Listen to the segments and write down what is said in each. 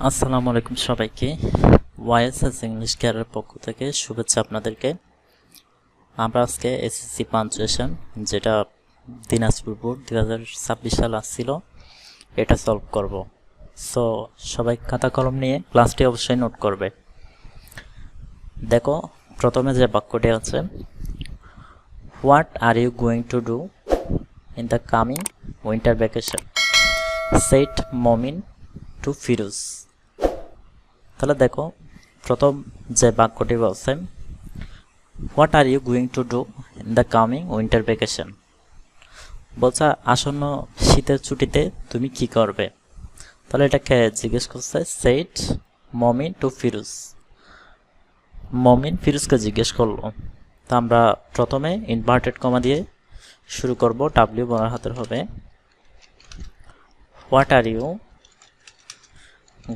আসসালামু আলাইকুম সবাইকে। ওয়াইএসএস ইংলিশ কেয়ারের পক্ষ থেকে শুভেচ্ছা আপনাদেরকে। আমরা আজকে এসএসসি পাঞ্চুয়েশন যেটা দিনাজপুর বোর্ড 2026 সাল আসছিল এটা সলভ করব। সো সবাই খাতা কলম নিয়ে ক্লাসটি অবশ্যই নোট করবে। দেখো প্রথমে যে বাক্যটি আছে, what are you going to do in the coming winter vacation said Momin to Firoz. তাহলে দেখো প্রথম যে বাক্যটি বলছে, what are you going to do in the coming winter vacation, বলছে আসন্ন শীতের ছুটিতে তুমি কি করবে। তাহলে এটাকে জিজ্ঞেস করছে সেট মমিন টু ফিরোজ। মমিন ফিরোজকে জিজ্ঞেস করলো। তা আমরা প্রথমে ইনভার্টেড কমা দিয়ে শুরু করব, ডাব্লিউ বড় হাতের হবে। What are you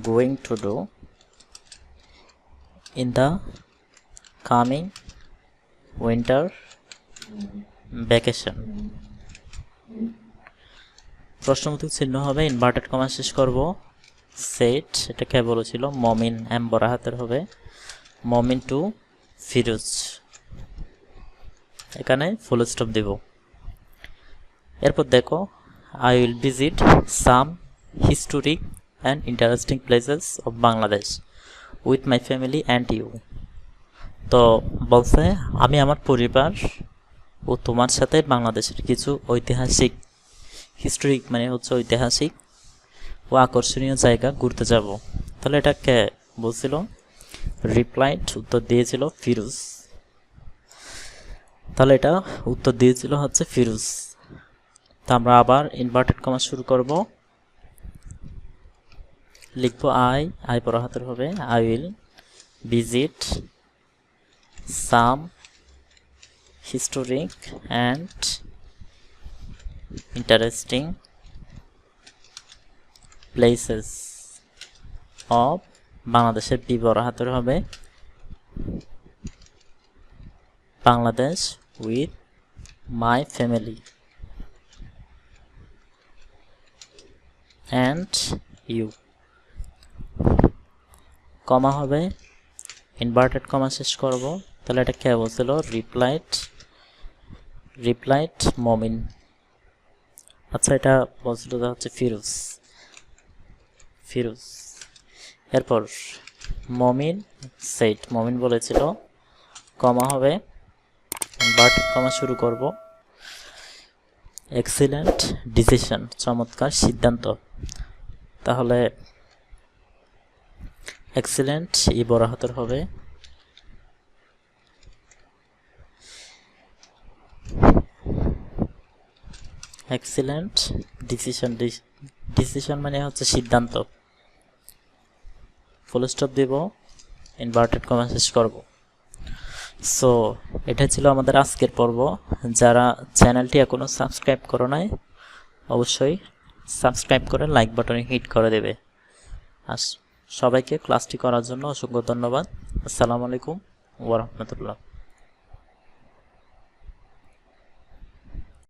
going to do in the coming winter vacation। প্রশ্নবোধক চিহ্ন হবে, ইনভার্টেড কমা শেষ করব। সেট এটাকে বলেছিল মমিন, এম বড় হাতের হবে, মমিন টু ফিরোজ, এখানে ফুল স্টপ দেব। এরপর দেখো, I will visit some historic and interesting places of Bangladesh with my family and you. তো বলছে আমি আমার পরিবার ও তোমার সাথে বাংলাদেশের কিছু ঐতিহাসিক, হিস্টোরিক মানে হচ্ছে ঐতিহাসিক ও আকর্ষণীয় জায়গা ঘুরতে যাব। তাহলে এটা কে বলছিল? রিপ্লাইড, উত্তর দিয়েছিল ফিরোজ। তাহলে এটা উত্তর দিয়েছিল হচ্ছে ফিরোজ। তা আমরা আবার ইনভার্টেড কমা শুরু করব, লিখবো আই বড় হাতের হবে, I will visit some historic and interesting places of বাংলাদেশের বি বড় হাতের হবে, Bangladesh with my family and you. Comma হবে, ইনভার্টেড কমা শেষ করব। তাহলে এটা কে বলছিল? রিপ্লাইড মমিন। আচ্ছা, এটা বলছিল হচ্ছে ফিরোজ। এরপর মমিন সেট, মমিন বলেছিল, কমা হবে, ইনভার্টেড কমা শুরু করব। এক্সিলেন্ট ডিসিশন, চমৎকার সিদ্ধান্ত। তাহলে এক্সিলেন্ট ই বড় হাতের হবে, এক্সিলেন্ট ডিসিশন। ডিসিশন মানে হচ্ছে সিদ্ধান্ত। ফুল স্টপ দেব, ইনভার্টেড কমা শেষ করব। সো এটা ছিল আমাদের আজকের পর্ব। যারা চ্যানেলটি এখনো সাবস্ক্রাইব করো নাই অবশ্যই সাবস্ক্রাইব করে লাইক বাটনে হিট করে দেবে। আর সবাইকে ক্লাসটি করার জন্য অসংখ্য ধন্যবাদ। আসসালামু আলাইকুম ওয়া রাহমাতুল্লাহ।